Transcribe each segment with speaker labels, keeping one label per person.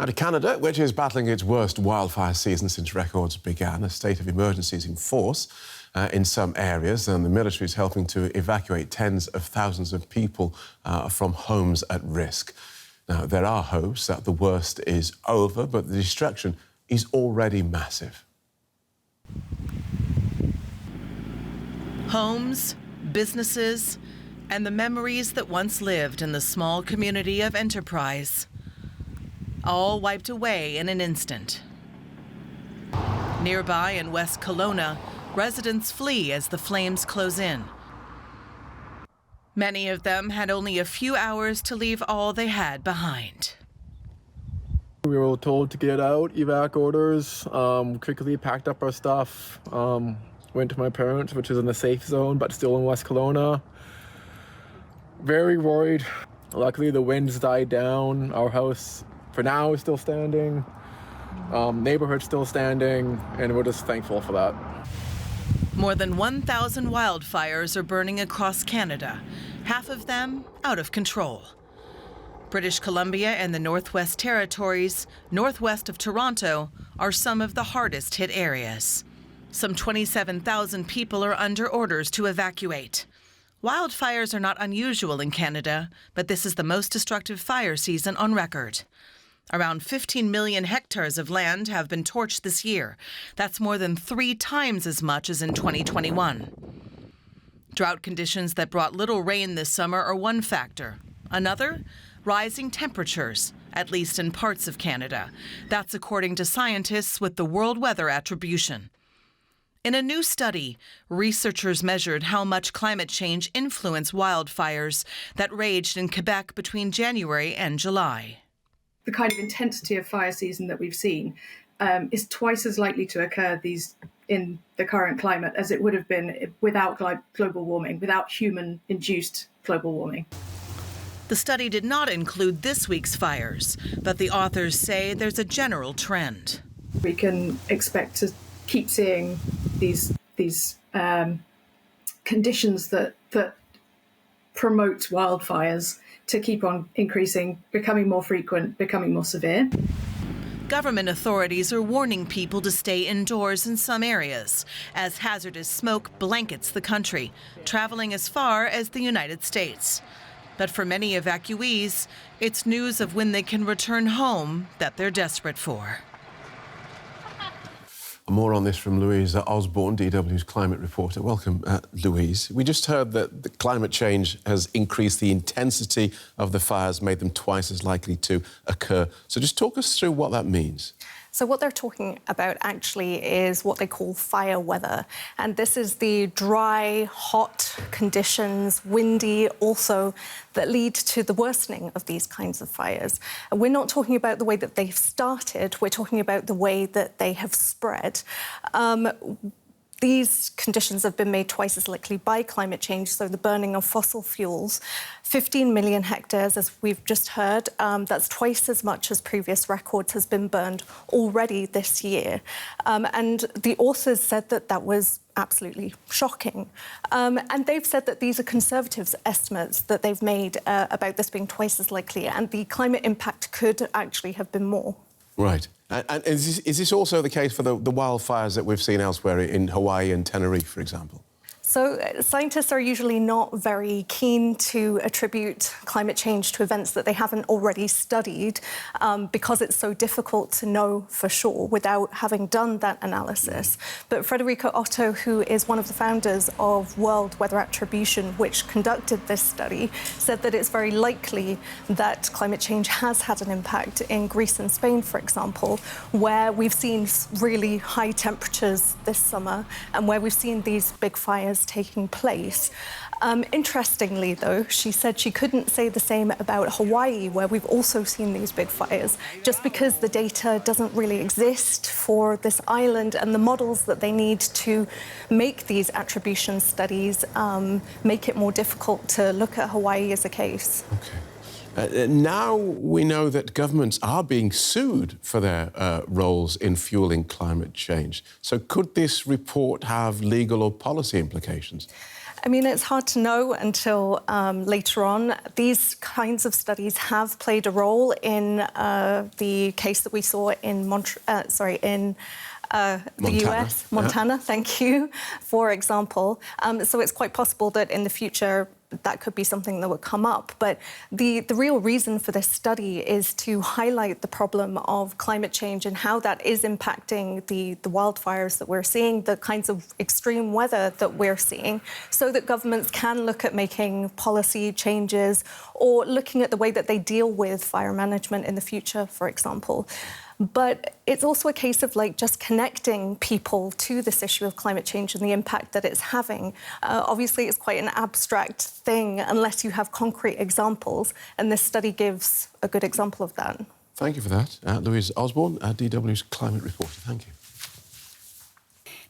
Speaker 1: Now to Canada, which is battling its worst wildfire season since records began. A state of emergency is in force in some areas, and the military is helping to evacuate tens of thousands of people from homes at risk. Now, there are hopes that the worst is over, but the destruction is already massive.
Speaker 2: Homes, businesses, and the memories that once lived in the small community of Enterprise, all wiped away in an instant. Nearby in West Kelowna, residents flee as the flames close in. Many of them had only a few hours to leave all they had behind.
Speaker 3: We were told to get out, evac orders, quickly packed up our stuff, went to my parents, which is in the safe zone, but still in West Kelowna. Very worried. Luckily, the winds died down. Our house, for now, is still standing. Neighborhood's still standing, and we're just thankful for that.
Speaker 2: More than 1,000 wildfires are burning across Canada, half of them out of control. British Columbia and the Northwest Territories, northwest of Toronto, are some of the hardest hit areas. Some 27,000 people are under orders to evacuate. Wildfires are not unusual in Canada, but this is the most destructive fire season on record. Around 15 million hectares of land have been torched this year. That's more than 3 times as much as in 2021. Drought conditions that brought little rain this summer are one factor. Another, rising temperatures, at least in parts of Canada. That's according to scientists with the World Weather Attribution. In a new study, researchers measured how much climate change influenced wildfires that raged in Quebec between January and July.
Speaker 4: The kind of intensity of fire season that we've seen is twice as likely to occur in the current climate as it would have been without global warming, without human-induced global warming.
Speaker 2: The study did not include this week's fires, but the authors say there's a general trend.
Speaker 4: We can expect to keep seeing these conditions that promote wildfires to keep on increasing, becoming more frequent, becoming more severe.
Speaker 2: Government authorities are warning people to stay indoors in some areas as hazardous smoke blankets the country, traveling as far as the United States. But for many evacuees, it's news of when they can return home that they're desperate for.
Speaker 1: More on this from Louise Osborne, DW's climate reporter. Welcome, Louise. We just heard that the climate change has increased the intensity of the fires, made them twice as likely to occur. So just talk us through what that means.
Speaker 5: So what they're talking about actually is what they call fire weather. And this is the dry, hot conditions, windy also, that lead to the worsening of these kinds of fires. And we're not talking about the way that they've started, we're talking about the way that they have spread. These conditions have been made twice as likely by climate change, so the burning of fossil fuels. 15 million hectares, as we've just heard, that's twice as much as previous records has been burned already this year. And the authors said that that was absolutely shocking. And they've said that these are conservative estimates that they've made about this being twice as likely, and the climate impact could actually have been more.
Speaker 1: Right. And is this also the case for the wildfires that we've seen elsewhere in Hawaii and Tenerife, for example?
Speaker 5: So scientists are usually not very keen to attribute climate change to events that they haven't already studied because it's so difficult to know for sure without having done that analysis. But Frederica Otto, who is one of the founders of World Weather Attribution, which conducted this study, said that it's very likely that climate change has had an impact in Greece and Spain, for example, where we've seen really high temperatures this summer and where we've seen these big fires taking place. Interestingly, though, she said she couldn't say the same about Hawaii, where we've also seen these big fires, just because the data doesn't really exist for this island, and the models that they need to make these attribution studies make it more difficult to look at Hawaii as a case.
Speaker 1: Okay. Now we know that governments are being sued for their roles in fueling climate change. So could this report have legal or policy implications?
Speaker 5: I mean, it's hard to know until later on. These kinds of studies have played a role in the case that we saw in the US, Montana, thank you, for example. So it's quite possible that in the future that could be something that would come up. But the real reason for this study is to highlight the problem of climate change and how that is impacting the wildfires that we're seeing, the kinds of extreme weather that we're seeing, so that governments can look at making policy changes or looking at the way that they deal with fire management in the future, for example. But it's also a case of just connecting people to this issue of climate change and the impact that it's having. Obviously, it's quite an abstract thing unless you have concrete examples, and this study gives a good example of that.
Speaker 1: Thank you for that. Louise Osborne, DW's climate reporter. Thank you.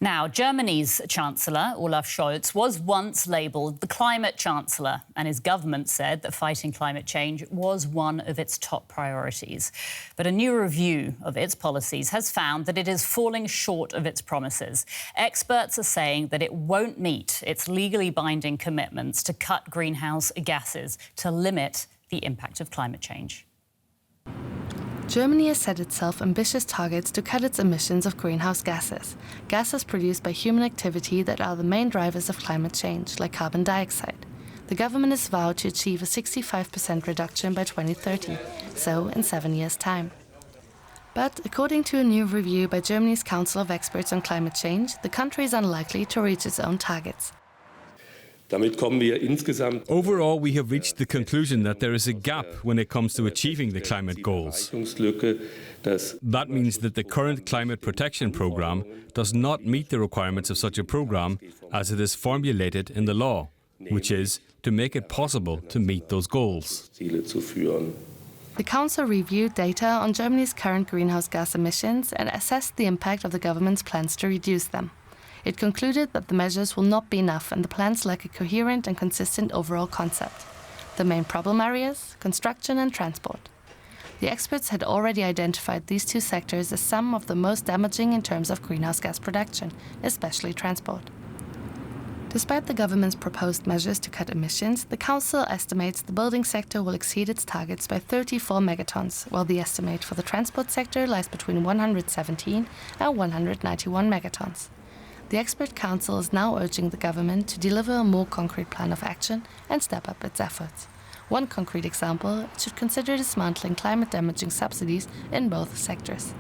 Speaker 6: Now, Germany's Chancellor, Olaf Scholz, was once labelled the climate chancellor, and his government said that fighting climate change was one of its top priorities. But a new review of its policies has found that it is falling short of its promises. Experts are saying that it won't meet its legally binding commitments to cut greenhouse gases to limit the impact of climate change.
Speaker 7: Germany has set itself ambitious targets to cut its emissions of greenhouse gases, gases produced by human activity that are the main drivers of climate change, like carbon dioxide. The government has vowed to achieve a 65% reduction by 2030, so in 7 years' time. But according to a new review by Germany's Council of Experts on Climate Change, the country is unlikely to reach its own targets.
Speaker 8: Overall, we have reached the conclusion that there is a gap when it comes to achieving the climate goals. That means that the current climate protection programme does not meet the requirements of such a programme as it is formulated in the law, which is to make it possible to meet those goals.
Speaker 7: The Council reviewed data on Germany's current greenhouse gas emissions and assessed the impact of the government's plans to reduce them. It concluded that the measures will not be enough and the plans lack a coherent and consistent overall concept. The main problem areas: construction and transport. The experts had already identified these two sectors as some of the most damaging in terms of greenhouse gas production, especially transport. Despite the government's proposed measures to cut emissions, the Council estimates the building sector will exceed its targets by 34 megatons, while the estimate for the transport sector lies between 117 and 191 megatons. The Expert Council is now urging the government to deliver a more concrete plan of action and step up its efforts. One concrete example, it should consider dismantling climate-damaging subsidies in both sectors.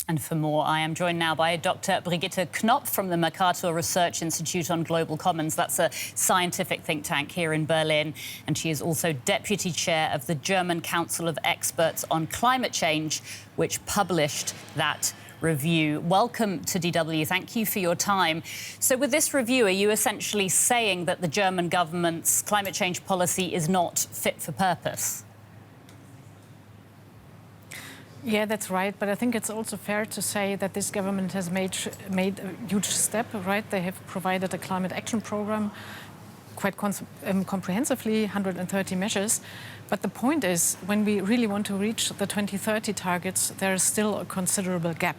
Speaker 6: And for more, I am joined now by Dr. Brigitte Knopf from the Mercator Research Institute on Global Commons. That's a scientific think tank here in Berlin. And she is also deputy chair of the German Council of Experts on Climate Change, which published that review. Welcome to DW. Thank you for your time. So with this review, are you essentially saying that the German government's climate change policy is not fit for purpose?
Speaker 9: Yeah, that's right. But I think it's also fair to say that this government has made a huge step, right? They have provided a climate action program quite comprehensively, 130 measures. But the point is, when we really want to reach the 2030 targets, there is still a considerable gap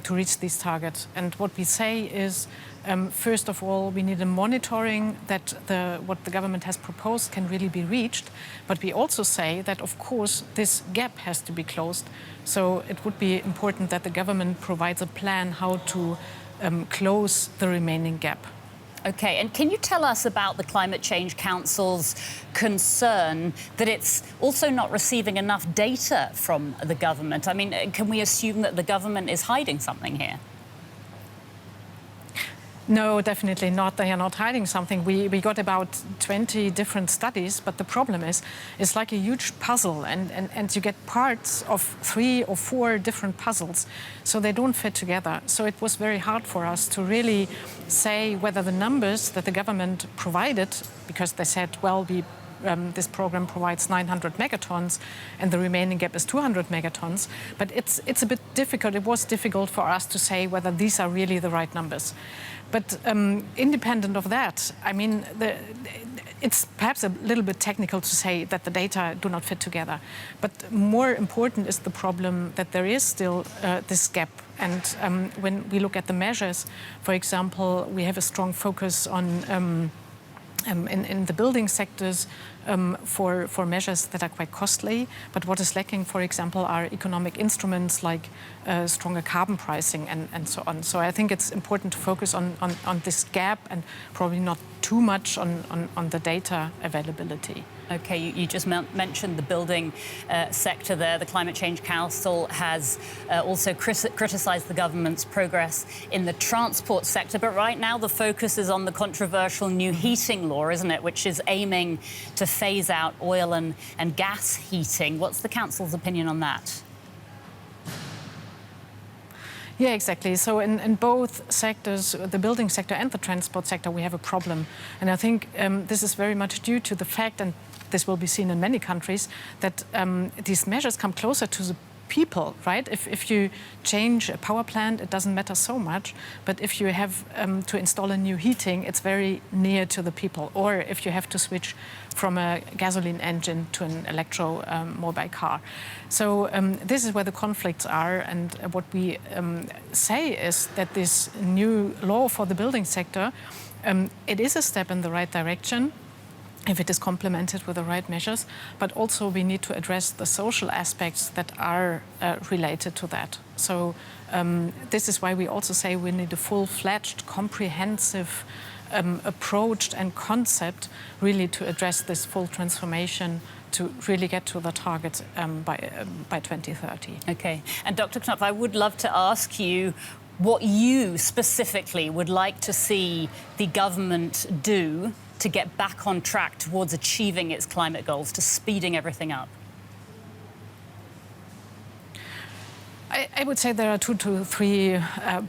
Speaker 9: to reach these targets. And what we say is, first of all, we need a monitoring that what the government has proposed can really be reached. But we also say that, of course, this gap has to be closed. So it would be important that the government provides a plan how to close the remaining gap.
Speaker 6: OK, and can you tell us about the Climate Change Council's concern that it's also not receiving enough data from the government? I mean, can we assume that the government is hiding something here?
Speaker 9: No, definitely not. They are not hiding something. We got about 20 different studies, but the problem is, it's like a huge puzzle, and you get parts of 3 or 4 different puzzles, so they don't fit together. So it was very hard for us to really say whether the numbers that the government provided, because they said, well, this program provides 900 megatons and the remaining gap is 200 megatons. But it's a bit difficult. It was difficult for us to say whether these are really the right numbers. But independent of that, I mean, it's perhaps a little bit technical to say that the data do not fit together. But more important is the problem that there is still this gap. And when we look at the measures, for example, we have a strong focus on in the building sectors for measures that are quite costly. But what is lacking, for example, are economic instruments like stronger carbon pricing and so on. So I think it's important to focus on this gap and probably not too much on the data availability.
Speaker 6: OK, you just mentioned the building sector there. The Climate Change Council has also criticised the government's progress in the transport sector. But right now, the focus is on the controversial new heating law, isn't it, which is aiming to phase out oil and gas heating. What's the Council's opinion on that?
Speaker 9: Yeah, exactly. So in both sectors, the building sector and the transport sector, we have a problem. And I think this is very much due to the fact, and this will be seen in many countries, that these measures come closer to the people, right? If you change a power plant, it doesn't matter so much. But if you have to install a new heating, it's very near to the people. Or if you have to switch from a gasoline engine to an electro-mobile car. So this is where the conflicts are. And what we say is that this new law for the building sector, it is a step in the right direction, if it is complemented with the right measures, but also we need to address the social aspects that are related to that. So this is why we also say we need a full-fledged, comprehensive approach and concept really to address this full transformation to really get to the targets by 2030.
Speaker 6: OK. And Dr. Knopf, I would love to ask you what you specifically would like to see the government do to get back on track towards achieving its climate goals, to speeding everything up?
Speaker 9: I would say there are 2 to 3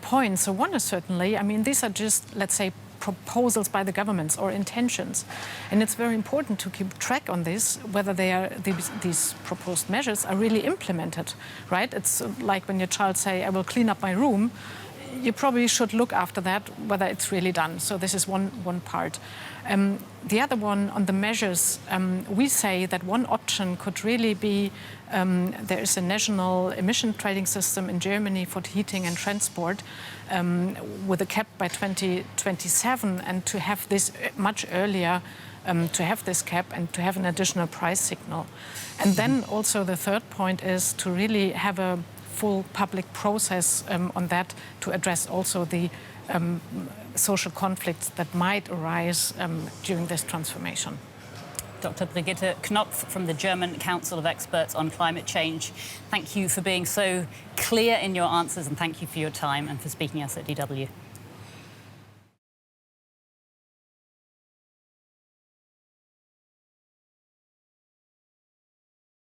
Speaker 9: points. So one is certainly, I mean, these are just, let's say, proposals by the governments or intentions. And it's very important to keep track on this, whether they are, these proposed measures are really implemented, right? It's like when your child say, I will clean up my room, you probably should look after that, whether it's really done. So this is one part. The other one on the measures, we say that one option could really be, there is a national emission trading system in Germany for heating and transport with a cap by 2027, and to have this much earlier, to have this cap and to have an additional price signal. And then also the third point is to really have a full public process on that to address also the social conflicts that might arise during this transformation.
Speaker 6: Dr. Brigitte Knopf from the German Council of Experts on Climate Change, thank you for being so clear in your answers, and thank you for your time and for speaking to us at DW.